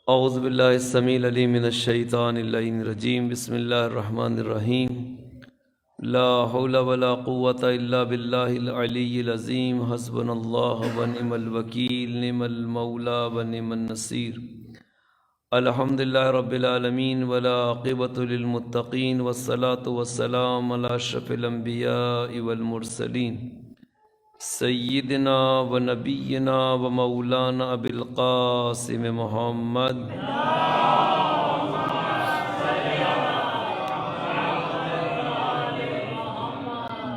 اعوذ باللہ السمیع العلیم من الشیطان اللعین الرجیم بسم اللہ الرحمن الرحیم لا حول ولا قوة الا باللہ العلی العظیم حسبنا اللہ ونعم الوکیل نعم المولا ونعم النصیر الحمدللہ رب العالمین والعاقبۃ للمتقین والصلاة والسلام علی اشرف الانبیاء والمرسلین سیدنا و نبینا و مولانا ابی القاسم محمد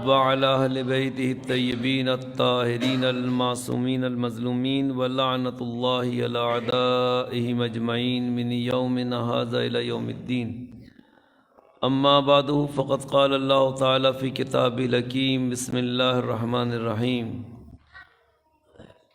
وعلی اہل بیتہ الطیبین الطاہرین المعصومین المظلومین ولعنۃ اللہ علی اعدائہم اجمعین من یومنا ھذا الی یوم الدین اما بعد فقد قال اللہ تعالی فی کتابہ الحکیم بسم اللہ الرحمن الرحیم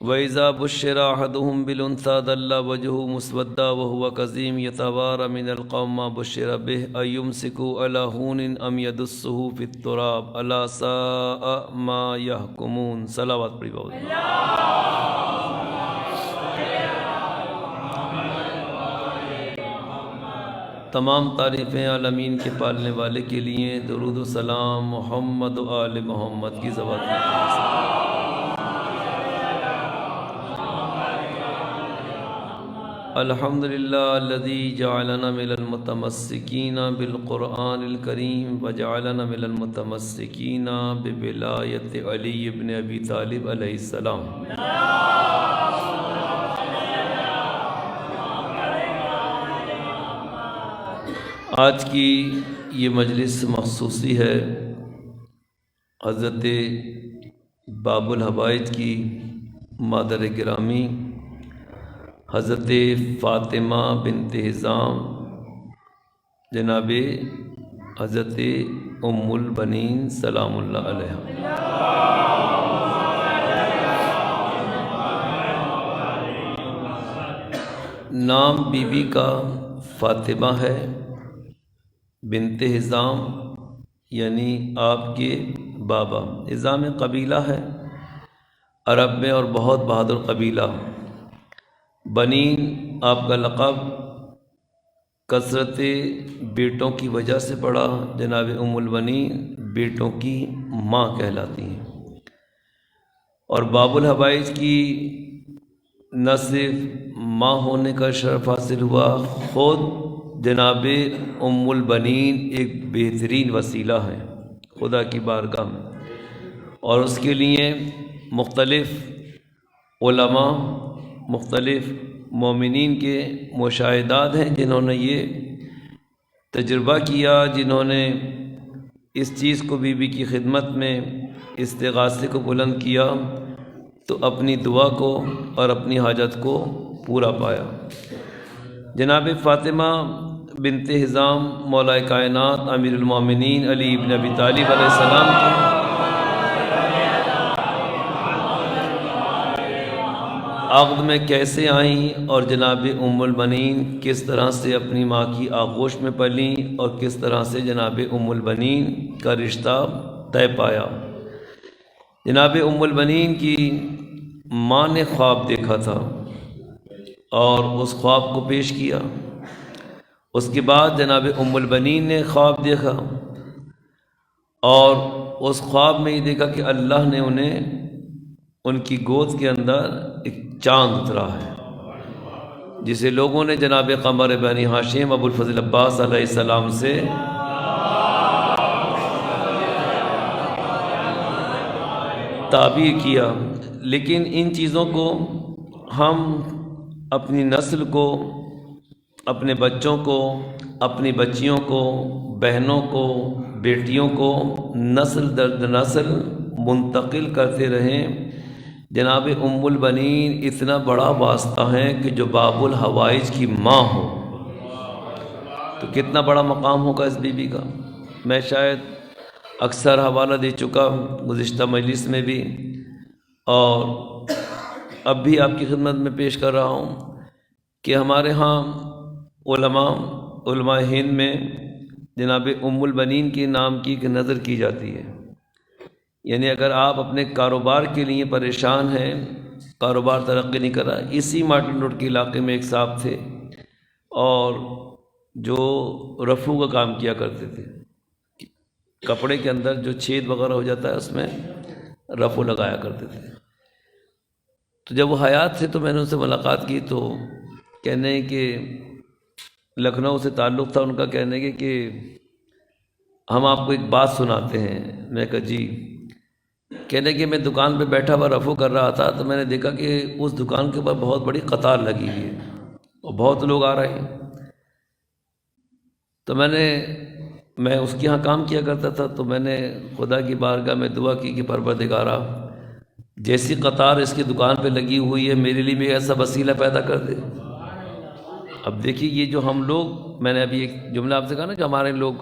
وَإِذَا بُشِّرَ أَحَدُهُم بِالْأُنثَىٰ ظَلَّ وَجْهُهُ مُسْوَدًّا وَهُوَ كَظِيمٌ يَتَوَارَىٰ مِنَ الْقَوْمِ مَا بُشِّرَ بِهِ أَيُمْسِكُهُ عَلَىٰ هُونٍ أَمْ يَدُسُّهُ فِي التُّرَابِ أَلَا سَاءَ مَا يَحْكُمُونَ۔ صلوات پڑھی بہت۔ تمام تعریفیں عالمین کے پالنے والے کے لیے، درود و سلام محمد و آل محمد کی زبان میں۔ الحمدللہ الذی جعلنا من المتمسکین بالقرآن الکریم وجعلنا من المتمسکین بولایت علی بن ابی طالب علیہ السلام۔ آج کی یہ مجلس مخصوصی ہے حضرت باب الحوائج کی مادر گرامی حضرت فاطمہ بنت حزام جناب حضرت ام البنین سلام اللہ علیہ۔ نام بی بی کا فاطمہ ہے، بنت حزام یعنی آپ کے بابا۔ حزام قبیلہ ہے عرب میں اور بہت بہادر قبیلہ۔ بنین آپ کا لقب کثرت بیٹوں کی وجہ سے پڑا، جناب ام البنین بیٹوں کی ماں کہلاتی ہیں۔ اور باب الحوائج کی نہ صرف ماں ہونے کا شرف حاصل ہوا، خود جناب ام البنین ایک بہترین وسیلہ ہے خدا کی بارگاہ میں، اور اس کے لیے مختلف علماء، مختلف مومنین کے مشاہدات ہیں جنہوں نے یہ تجربہ کیا، جنہوں نے اس چیز کو بی بی کی خدمت میں استغاثے کو بلند کیا تو اپنی دعا کو اور اپنی حاجت کو پورا پایا۔ جناب فاطمہ بنت حزام مولا کائنات امیر المومنین علی بن ابی طالب علیہ السلام کی عقد میں کیسے آئیں، اور جناب ام البنین کس طرح سے اپنی ماں کی آغوش میں پلیں، اور کس طرح سے جناب ام البنین کا رشتہ طے پایا۔ جناب ام البنین کی ماں نے خواب دیکھا تھا اور اس خواب کو پیش کیا۔ اس کے بعد جناب ام البنین نے خواب دیکھا اور اس خواب میں یہ دیکھا کہ اللہ نے انہیں ان کی گود کے اندر ایک چاند اترا ہے، جسے لوگوں نے جناب قمر بنی ہاشم ابو الفضل عباس علیہ السلام سے تعبیر کیا۔ لیکن ان چیزوں کو ہم اپنی نسل کو، اپنے بچوں کو، اپنی بچیوں کو، بہنوں کو، بیٹیوں کو نسل در نسل منتقل کرتے رہیں۔ جناب ام البنین اتنا بڑا واسطہ ہے کہ جو باب الحوائج کی ماں ہو تو کتنا بڑا مقام ہوگا اس بی بی کا۔ میں شاید اکثر حوالہ دے چکا ہوں گزشتہ مجلس میں بھی، اور اب بھی آپ کی خدمت میں پیش کر رہا ہوں کہ ہمارے ہاں علماء ہند میں جناب ام البنین کے نام کی ایک نظر کی جاتی ہے۔ یعنی اگر آپ اپنے کاروبار کے لیے پریشان ہیں، کاروبار ترقی نہیں کر رہا، اسی مارٹن روڈ کے علاقے میں ایک صاحب تھے اور جو رفو کا کام کیا کرتے تھے، کپڑے کے اندر جو چھید وغیرہ ہو جاتا ہے اس میں رفو لگایا کرتے تھے۔ تو جب وہ حیات تھے تو میں نے ان سے ملاقات کی، تو کہنے کہ لکھنؤ سے تعلق تھا ان کا، کہنے کہ ہم آپ کو ایک بات سناتے ہیں۔ میں کہا جی۔ کہنے کہ میں دکان پہ بیٹھا ہوا رفو کر رہا تھا، تو میں نے دیکھا کہ اس دکان کے اوپر بہت بڑی قطار لگی ہوئی ہے اور بہت لوگ آ رہے ہیں۔ تو میں اس کے یہاں کام کیا کرتا تھا، تو میں نے خدا کی بارگاہ میں دعا کی کہ پروردگارا، جیسی قطار اس کی دکان پہ لگی ہوئی ہے میرے لیے بھی ایسا وسیلہ پیدا کر دے۔ اب دیکھیے یہ جو ہم لوگ، میں نے ابھی ایک جملہ آپ سے کہا نا، جو ہمارے لوگ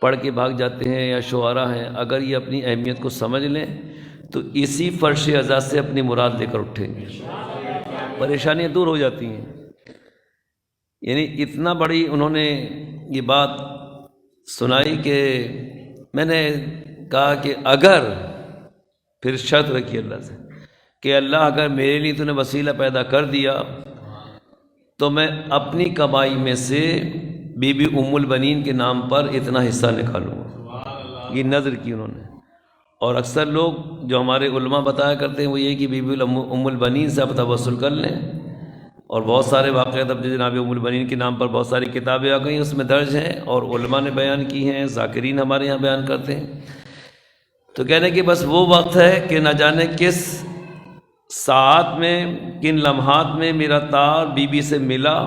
پڑھ کے بھاگ جاتے ہیں یا شعراء ہیں، اگر یہ اپنی اہمیت کو سمجھ لیں تو اسی فرش عزا سے اپنی مراد لے کر اٹھیں گے، پریشانیاں دور ہو جاتی ہیں۔ یعنی اتنا بڑی انہوں نے یہ بات سنائی کہ میں نے کہا کہ اگر، پھر شرط رکھی اللہ سے کہ اللہ اگر میرے لیے تو نے وسیلہ پیدا کر دیا تو میں اپنی کمائی میں سے بی بی ام البنین کے نام پر اتنا حصہ نکالوں گا۔ یہ نظر کی انہوں نے۔ اور اکثر لوگ جو ہمارے علماء بتایا کرتے ہیں وہ یہ کہ بی بی ام البنین سے آپ توسل کر لیں، اور بہت سارے واقعات اب جناب ام البنین کے نام پر بہت ساری کتابیں آ گئیں، اس میں درج ہیں اور علماء نے بیان کی ہیں، ذاکرین ہمارے یہاں بیان کرتے ہیں۔ تو کہنے کہ بس وہ وقت ہے کہ نہ جانے کس ساعت میں، کن لمحات میں میرا تار بی بی سے ملا،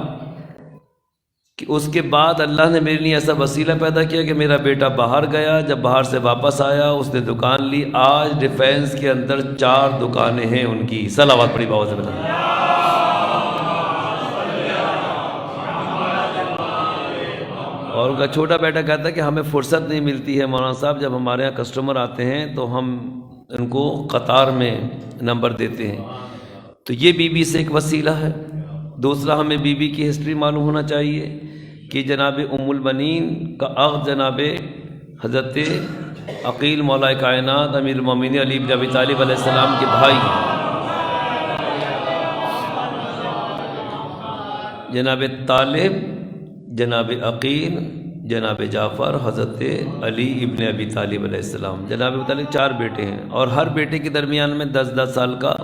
کہ اس کے بعد اللہ نے میرے لیے ایسا وسیلہ پیدا کیا کہ میرا بیٹا باہر گیا، جب باہر سے واپس آیا اس نے دکان لی۔ آج ڈیفینس کے اندر 4 دکانیں ہیں ان کی۔ صلوات پڑھی باؤ سے بتا۔ اور ان کا چھوٹا بیٹا کہتا ہے کہ ہمیں فرصت نہیں ملتی ہے مولانا صاحب، جب ہمارے یہاں کسٹمر آتے ہیں تو ہم ان کو قطار میں نمبر دیتے ہیں۔ تو یہ بی بی سے ایک وسیلہ ہے۔ دوسرا، ہمیں بی بی کی ہسٹری معلوم ہونا چاہیے کہ جناب ام البنین کا عقد جناب حضرت عقیل مولا کائنات امیر المومنین علی بن ابی طالب علیہ السلام کے بھائی جناب طالب، جناب عقیل، جناب جعفر، حضرت علی ابن ابی طالب علیہ السلام۔ جناب ابی طالب 4 بیٹے ہیں اور ہر بیٹے کے درمیان میں 10-10 سال کا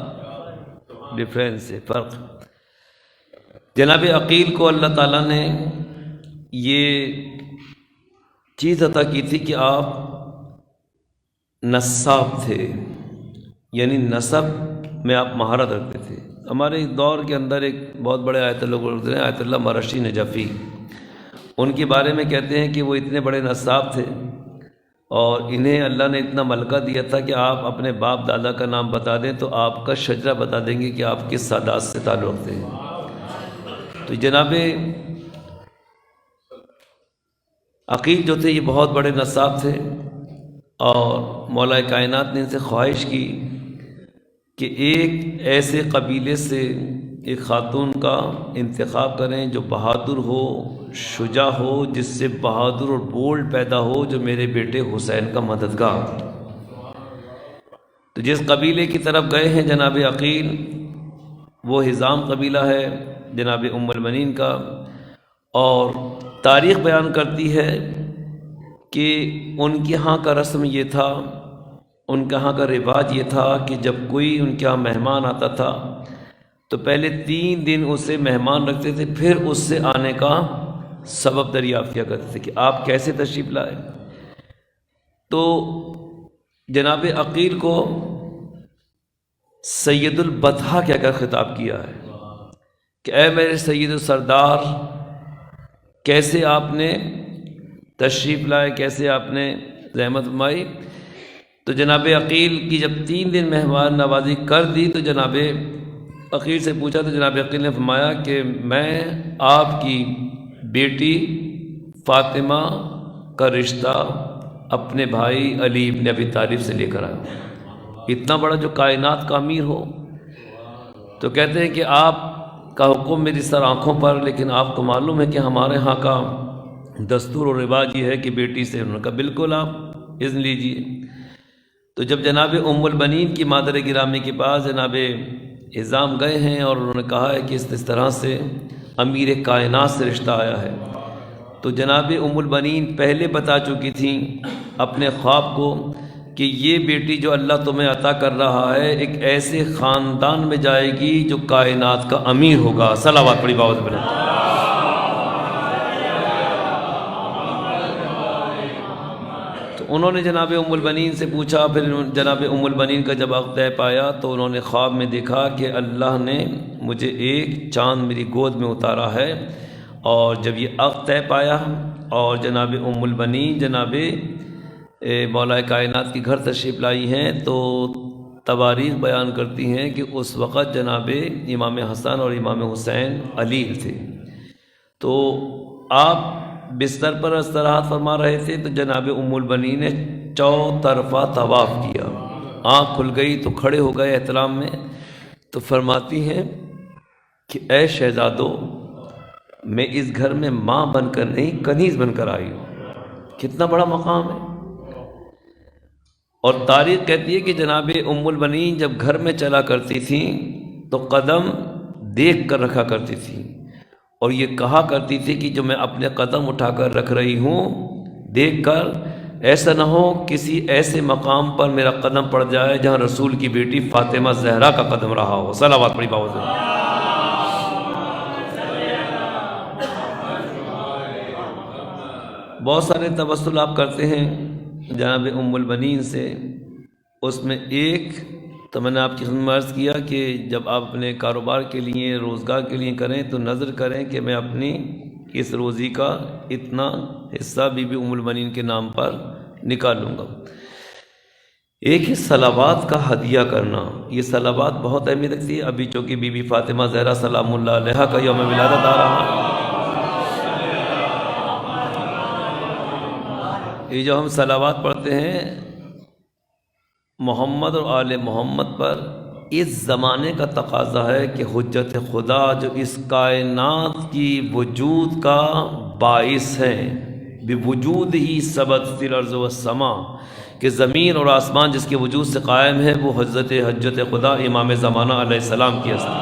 ڈفرینس ہے، فرق۔ جناب عقیل کو اللہ تعالیٰ نے یہ چیز عطا کی تھی کہ آپ نساب تھے، یعنی نسب میں آپ مہارت رکھتے تھے۔ ہمارے دور کے اندر ایک بہت بڑے آیت اللہ گزرے ہیں، آیت اللہ مرشی نجفی، ان کے بارے میں کہتے ہیں کہ وہ اتنے بڑے نساب تھے اور انہیں اللہ نے اتنا ملکہ دیا تھا کہ آپ اپنے باپ دادا کا نام بتا دیں تو آپ کا شجرہ بتا دیں گے کہ آپ کس سادات سے تعلق رکھتے ہیں۔ تو جناب عقیل جو تھے یہ بہت بڑے نساب تھے، اور مولا کائنات نے ان سے خواہش کی کہ ایک ایسے قبیلے سے ایک خاتون کا انتخاب کریں جو بہادر ہو، شجاع ہو، جس سے بہادر اور بولڈ پیدا ہو، جو میرے بیٹے حسین کا مددگار۔ تو جس قبیلے کی طرف گئے ہیں جناب عقیل، وہ حزام قبیلہ ہے جناب ام البنین کا، اور تاریخ بیان کرتی ہے کہ ان کے ہاں کا رسم یہ تھا، ان کے ہاں کا رواج یہ تھا کہ جب کوئی ان کے ہاں مہمان آتا تھا تو پہلے 3 دن اسے مہمان رکھتے تھے، پھر اس سے آنے کا سبب دریافت کیا کرتے تھے کہ آپ کیسے تشریف لائے۔ تو جناب عقیل کو سید البطحہ کہہ کر خطاب کیا ہے کہ اے میرے سید السردار، کیسے آپ نے تشریف لائے، کیسے آپ نے زحمت فرمائی۔ تو جناب عقیل کی جب 3 دن مہمان نوازی کر دی تو جناب عقیل سے پوچھا، تو جناب عقیل نے فرمایا کہ میں آپ کی بیٹی فاطمہ کا رشتہ اپنے بھائی علی ابن ابی طالب سے لے کر آیا ہوں۔ اتنا بڑا جو کائنات کا امیر ہو، تو کہتے ہیں کہ آپ کا حکم میری سر آنکھوں پر، لیکن آپ کو معلوم ہے کہ ہمارے ہاں کا دستور و رواج یہ ہے کہ بیٹی سے، انہوں نے کہا بالکل آپ اذن لیجیے۔ تو جب جناب ام البنین کی مادر گرامی کے پاس جناب حزام گئے ہیں اور انہوں نے کہا ہے کہ اس طرح سے امیر کائنات سے رشتہ آیا ہے۔ تو جناب ام البنین پہلے بتا چکی تھیں اپنے خواب کو کہ یہ بیٹی جو اللہ تمہیں عطا کر رہا ہے ایک ایسے خاندان میں جائے گی جو کائنات کا امیر ہوگا۔ صلوات پڑھی باؤ بلند۔ تو انہوں نے جناب ام البنین سے پوچھا، پھر جناب ام البنین کا جب وقت طے پایا تو انہوں نے خواب میں دیکھا کہ اللہ نے مجھے ایک چاند میری گود میں اتارا ہے۔ اور جب یہ عقد طے پایا اور جناب ام البنین جناب مولا کائنات کے گھر تشریف لائی ہیں تو تواریخ بیان کرتی ہیں کہ اس وقت جناب امام حسن اور امام حسین علیل تھے۔ تو آپ بستر پر استراحت فرما رہے تھے تو جناب ام البنین نے چوطرفہ طواف کیا، آنکھ کھل گئی تو کھڑے ہو گئے احترام میں، تو فرماتی ہیں کہ اے شہزادو، میں اس گھر میں ماں بن کر نہیں کنیز بن کر آئی ہوں۔ کتنا بڑا مقام ہے۔ اور تاریخ کہتی ہے کہ جناب ام البنین جب گھر میں چلا کرتی تھیں تو قدم دیکھ کر رکھا کرتی تھیں، اور یہ کہا کرتی تھی کہ جو میں اپنے قدم اٹھا کر رکھ رہی ہوں دیکھ کر ایسا نہ ہو کسی ایسے مقام پر میرا قدم پڑ جائے جہاں رسول کی بیٹی فاطمہ زہرا کا قدم رہا ہو۔ صلوات پڑھی باؤ۔ بہت سارے توسل آپ کرتے ہیں جناب ام البنین سے، اس میں ایک تو میں نے آپ کی خدمت میں عرض کیا کہ جب آپ اپنے کاروبار کے لیے روزگار کے لیے کریں تو نظر کریں کہ میں اپنی اس روزی کا اتنا حصہ بی بی ام البنین کے نام پر نکالوں گا۔ ایک ہے صلوات کا ہدیہ کرنا، یہ صلوات بہت اہمیت رکھتی ہے۔ ابھی چونکہ بی بی فاطمہ زہرا سلام اللہ علیہا کا یوم ولادت آ رہا ہے، یہ جو ہم صلوات پڑھتے ہیں محمد اور آل محمد پر، اس زمانے کا تقاضا ہے کہ حجت خدا جو اس کائنات کی وجود کا باعث ہے، بوجود ہی ثبتت الارض والسماء، کہ زمین اور آسمان جس کے وجود سے قائم ہے وہ حجت خدا امام زمانہ علیہ السلام کی ہستی۔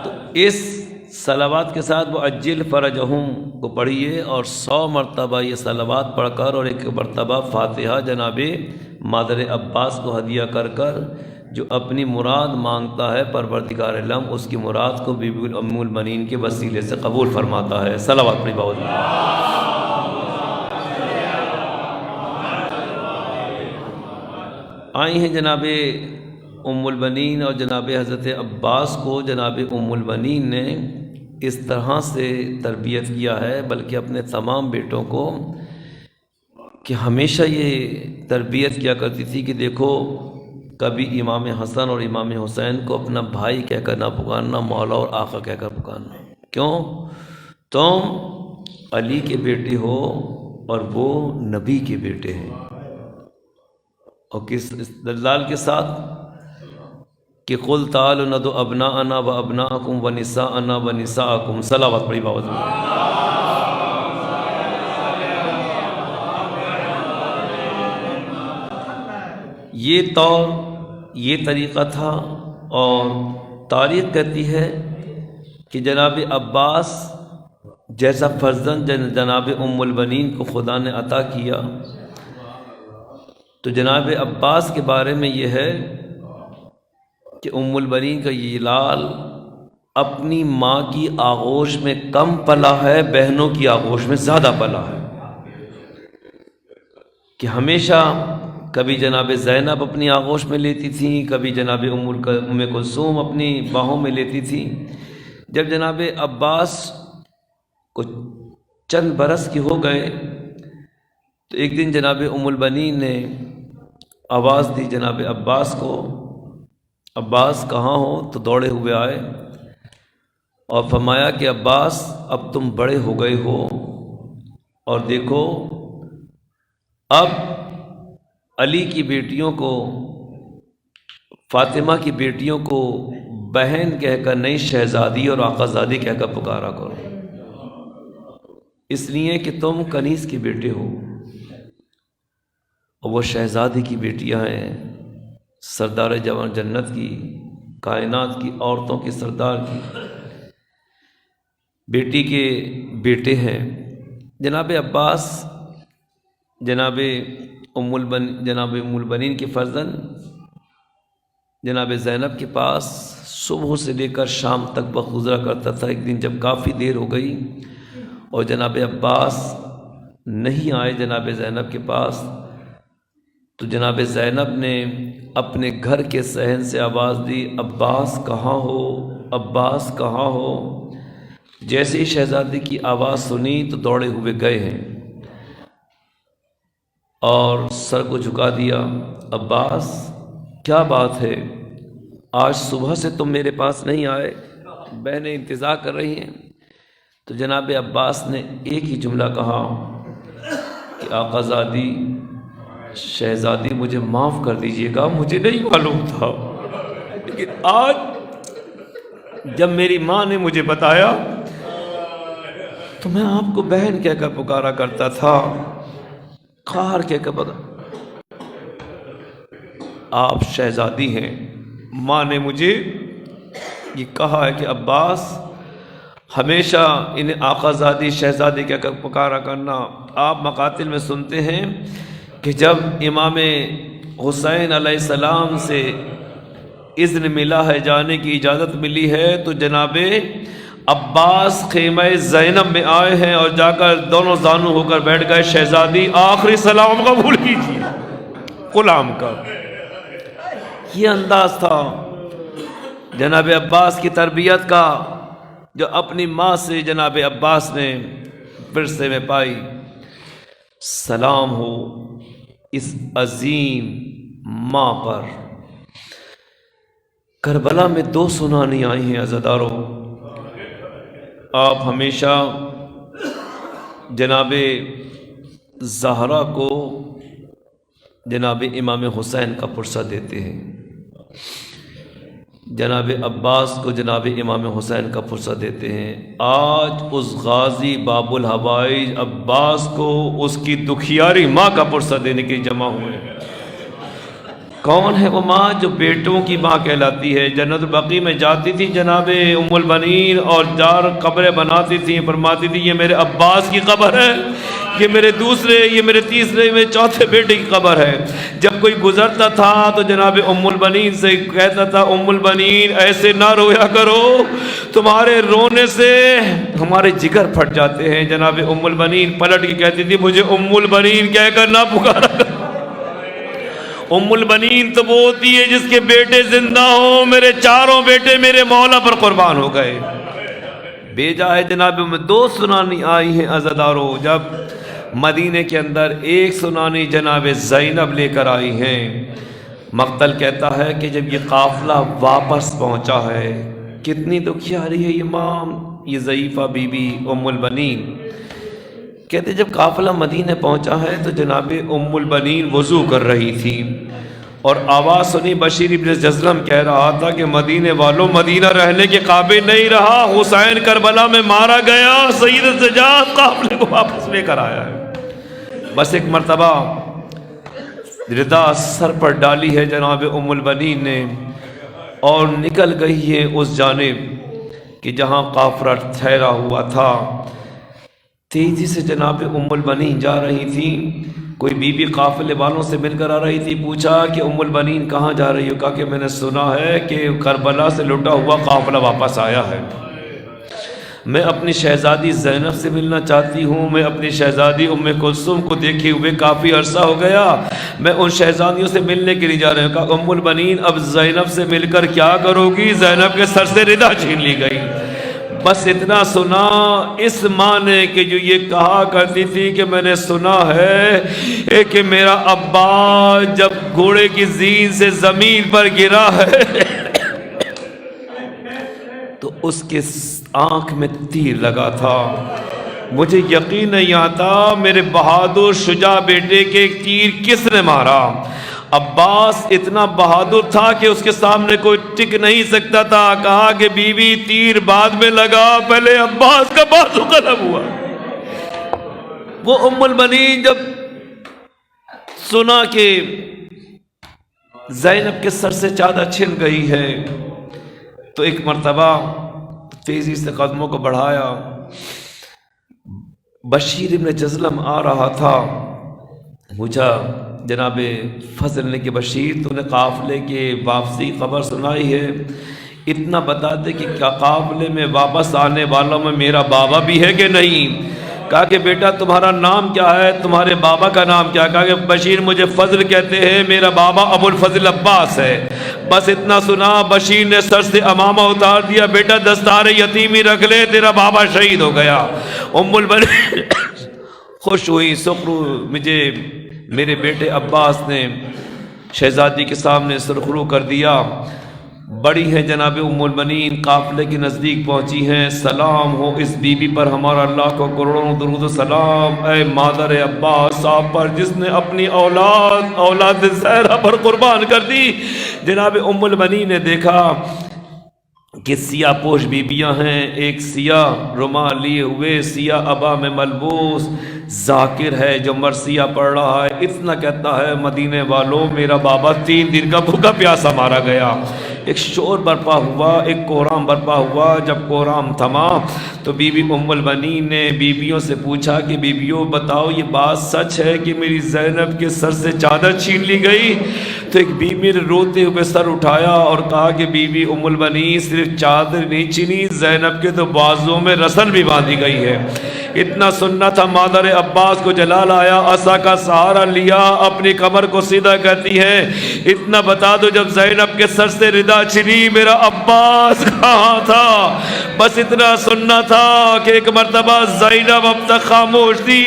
تو اس صلوات کے ساتھ وہ عجل فرجہم کو پڑھیے، اور 100 مرتبہ یہ صلوات پڑھ کر اور ایک مرتبہ فاتحہ جناب مادر عباس کو ہدیہ کر کر جو اپنی مراد مانگتا ہے پروردگار عالم اس کی مراد کو بی بی ام البنین کے وسیلے سے قبول فرماتا ہے۔ صلوات پڑھی باؤ۔ آئی ہیں جناب ام البنین اور جناب حضرت عباس کو جناب ام البنین نے اس طرح سے تربیت کیا ہے، بلکہ اپنے تمام بیٹوں کو کہ ہمیشہ یہ تربیت کیا کرتی تھی کہ دیکھو کبھی امام حسن اور امام حسین کو اپنا بھائی کہہ کر نہ پکارنا، مولا اور آقا کہہ کر پکارنا۔ کیوں؟ تم علی کے بیٹے ہو اور وہ نبی کے بیٹے ہیں۔ اور کس دلال کے ساتھ کہ قل تعالوا ندعو ابناءنا و ابناءکم و نساءنا و نساءکم۔ صلوات پڑھی باؤ۔ یہ طور یہ طریقہ تھا، اور تاریخ کہتی ہے کہ جناب عباس جیسا فرزند جناب ام البنین کو خدا نے عطا کیا، تو جناب عباس کے بارے میں یہ ہے کہ ام البنین کا یہ لال اپنی ماں کی آغوش میں کم پلا ہے، بہنوں کی آغوش میں زیادہ پلا ہے، کہ ہمیشہ کبھی جناب زینب اپنی آغوش میں لیتی تھیں، کبھی جناب ام کلثوم اپنی باہوں میں لیتی تھیں۔ جب جناب عباس کو چند برس کے ہو گئے تو ایک دن جناب ام البنین نے آواز دی جناب عباس کو، عباس کہاں ہو؟ تو دوڑے ہوئے آئے اور فرمایا کہ عباس اب تم بڑے ہو گئے ہو، اور دیکھو اب علی کی بیٹیوں کو، فاطمہ کی بیٹیوں کو بہن کہہ کر نہیں شہزادی اور آقازادی کہہ کر پکارا کرو، اس لیے کہ تم کنیز کے بیٹے ہو اور وہ شہزادی کی بیٹیاں ہیں، سردار جوان جنت کی، کائنات کی عورتوں کے سردار کی بیٹی کے بیٹے ہیں جناب عباس، جناب ام البنین کے فرزند جناب زینب کے پاس صبح سے لے کر شام تک وقت گزرا کرتا تھا۔ ایک دن جب کافی دیر ہو گئی اور جناب عباس نہیں آئے جناب زینب کے پاس، تو جناب زینب نے اپنے گھر کے صحن سے آواز دی، عباس کہاں ہو، عباس کہاں ہو؟ جیسے ہی شہزادی کی آواز سنی تو دوڑے ہوئے گئے ہیں اور سر کو جھکا دیا۔ عباس کیا بات ہے، آج صبح سے تم میرے پاس نہیں آئے، بہنیں انتظار کر رہی ہیں۔ تو جناب عباس نے ایک ہی جملہ کہا کہ آقا زادی، شہزادی مجھے معاف کر دیجئے گا، مجھے نہیں معلوم تھا، لیکن آج جب میری ماں نے مجھے بتایا تو میں آپ کو بہن کہہ کر پکارا کرتا تھا، خار کہہ کر آپ شہزادی ہیں۔ ماں نے مجھے یہ کہا ہے کہ عباس ہمیشہ انہیں آقا زادی شہزادی کہہ کر پکارا کرنا۔ آپ مقاتل میں سنتے ہیں کہ جب امام حسین علیہ السلام سے اذن ملا ہے، جانے کی اجازت ملی ہے، تو جناب عباس خیمہ زینب میں آئے ہیں اور جا کر دونوں زانو ہو کر بیٹھ گئے، شہزادی آخری سلام قبول کیجیے غلام کا۔ یہ انداز تھا جناب عباس کی تربیت کا، جو اپنی ماں سے جناب عباس نے ورثے میں پائی۔ سلام ہو اس عظیم ماں پر۔ کربلا میں 2 سنانی آئی ہیں عزادارو، آپ ہمیشہ جناب زہرا کو جناب امام حسین کا پرسہ دیتے ہیں، جناب عباس کو جناب امام حسین کا پرسہ دیتے ہیں۔ آج اس غازی باب الحوائج عباس کو اس کی دکھیاری ماں کا پرسہ دینے کے جمع ہوئے ہیں۔ کون ہے وہ ماں جو بیٹوں کی ماں کہلاتی ہے؟ جنت البقیع میں جاتی تھی جناب ام البنین اور جار قبریں بناتی تھی، فرماتی تھی یہ میرے عباس کی قبر ہے، یہ میرے دوسرے، یہ میرے تیسرے، یہ میرے چوتھے بیٹے کی قبر ہے۔ جب کوئی گزرتا تھا تو جناب ام البنین سے کہتا تھا، ام البنین ایسے نہ رویا کرو، تمہارے رونے سے ہمارے جگر پھٹ جاتے ہیں۔ جناب ام البنین پلٹ کے کہتی تھی، مجھے ام البنین کہہ کر نہ پکارا کرو۔ ام البنین تو وہ ہوتی ہے جس کے بیٹے زندہ ہوں، میرے 4 بیٹے میرے مولا پر قربان ہو گئے۔ بھیجا ہے جناب میں 2 سنانی آئی ہیں عزادارو، جب مدینے کے اندر 1 سنانی جناب زینب لے کر آئی ہیں۔ مقتل کہتا ہے کہ جب یہ قافلہ واپس پہنچا ہے، کتنی دکھیاری ہے یہ ماں، یہ ضعیفہ بی بی ام البنین۔ کہتے جب قافلہ مدینہ پہنچا ہے تو جناب ام البنین وضو کر رہی تھی اور آواز سنی، بشیر ابن جزلم کہہ رہا تھا کہ مدینے والوں، مدینہ رہنے کے قابل نہیں رہا، حسین کربلا میں مارا گیا، سید سجاد قافلے کو واپس لے کر آیا ہے۔ بس ایک مرتبہ ردا سر پر ڈالی ہے جناب ام البنین نے اور نکل گئی ہے اس جانب کہ جہاں قافلہ ٹھہرا ہوا تھا۔ تیزی سے جناب ام البنین جا رہی تھی، کوئی بی بی قافلے والوں سے مل کر آ رہی تھی، پوچھا کہ ام البنین کہاں جا رہی ہو؟ کہا کہ میں نے سنا ہے کہ کربلا سے لٹا ہوا قافلہ واپس آیا ہے، میں اپنی شہزادی زینب سے ملنا چاہتی ہوں، میں اپنی شہزادی ام کلثوم کو دیکھے ہوئے کافی عرصہ ہو گیا، میں ان شہزادیوں سے ملنے کے لیے جا رہے ہیں۔ کہا ام البنین اب زینب سے مل کر کیا کرو گی؟ زینب کے سر سے ردا چھین لی گئی۔ بس اتنا سنا اس ماں نے کہ جو یہ کہا کرتی تھی کہ میں نے سنا ہے کہ میرا ابا جب گھوڑے کی زین سے زمین پر گرا ہے تو اس کے آنکھ میں تیر لگا تھا، مجھے یقین نہیں آتا میرے بہادر شجاع بیٹے کے تیر کس نے مارا۔ عباس اتنا بہادر تھا کہ اس کے سامنے کوئی ٹک نہیں سکتا تھا۔ کہا کہ بی بی تیر بعد میں لگا، پہلے عباس کا بازو قلم ہوا۔ وہ ام البنین جب سنا کہ زینب کے سر سے چادر چھن گئی ہے۔ تو ایک مرتبہ تیزی سے قدموں کو بڑھایا، بشیر ابن جزلم آ رہا تھا، پوچھا جناب فضل نے کہ بشیر تو نے قافلے کے واپسی خبر سنائی ہے، اتنا بتا دے کہ کیا قافلے میں واپس آنے والوں میں میرا بابا بھی ہے کہ نہیں؟ کہا کہ بیٹا تمہارا نام کیا ہے، تمہارے بابا کا نام کیا؟ کہا کہ بشیر مجھے فضل کہتے ہیں، میرا بابا ابو الفضل عباس ہے۔ بس اتنا سنا، بشیر نے سر سے امامہ اتار دیا، بیٹا دستار یتیمی رکھ لے، تیرا بابا شہید ہو گیا۔ ام البنین خوش ہوئی، سخرو مجھے میرے بیٹے عباس نے شہزادی کے سامنے سرخرو کر دیا۔ بڑی ہیں جناب ام البنین، قافلے کے نزدیک پہنچی ہیں، سلام ہو اس بی بی پر ہمارا لاکھوں کروڑوں درود و سلام، اے مادر عباس صاحب پر جس نے اپنی اولاد زہرا پر قربان کر دی۔ جناب ام البنین نے دیکھا کہ سیاہ پوش بیبیاں ہیں، ایک سیاہ رومال لیے ہوئے، سیاہ ابا میں ملبوس ذاکر ہے جو مرثیہ پڑھ رہا ہے، اتنا کہتا ہے مدینے والوں میرا بابا 3 دن کا بھوکا پیاسا مارا گیا۔ ایک شور برپا ہوا، ایک کوہرام برپا ہوا۔ جب کوہرام تھما تو بی بی ام البنین نے بیویوں سے پوچھا کہ بیویوں بتاؤ یہ بات سچ ہے کہ میری زینب کے سر سے چادر چھین لی گئی؟ تو ایک بیوی نے روتے ہوئے سر اٹھایا اور کہا کہ بی بی ام البنین صرف چادر نہیں چھینی، زینب کے تو بازوں میں رسل بھی باندھی گئی ہے۔ اتنا سننا تھا، مادر عباس کو جلال آیا، عصا کا سہارا لیا، اپنی کمر کو سیدھا کرتی ہے، اتنا بتا دو جب زینب کے سر سے ردا چھنی میرا عباس کہاں تھا؟ بس اتنا سننا تھا کہ ایک مرتبہ زینب اب تک خاموش تھی،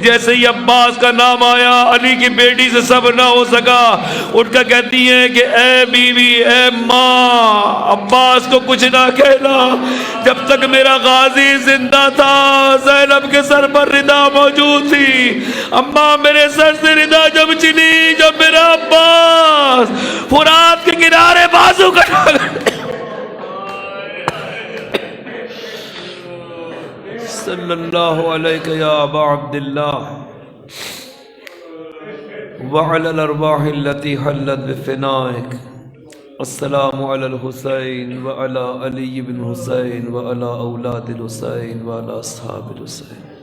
جیسے ہی عباس کا نام آیا علی کی بیٹی سے صبر نہ ہو سکا، اٹھ کر کہتی ہے کہ اے بیوی، اے ماں، عباس کو کچھ نہ کہنا، جب تک میرا غازی زندہ تھا زینب کے سر پر ردا موجود تھی۔ اماں میرے سر سے ردا جب چلی جب میرا عباس فرات کے کنارے بازو کٹا صلی اللہ علیہ یا ابا عبداللہ وعلى الارواح التي حلت بفنائك، السلام علی الحسین وعلى علی بن حسین وعلى اولاد الحسین وعلى اصحاب الحسین۔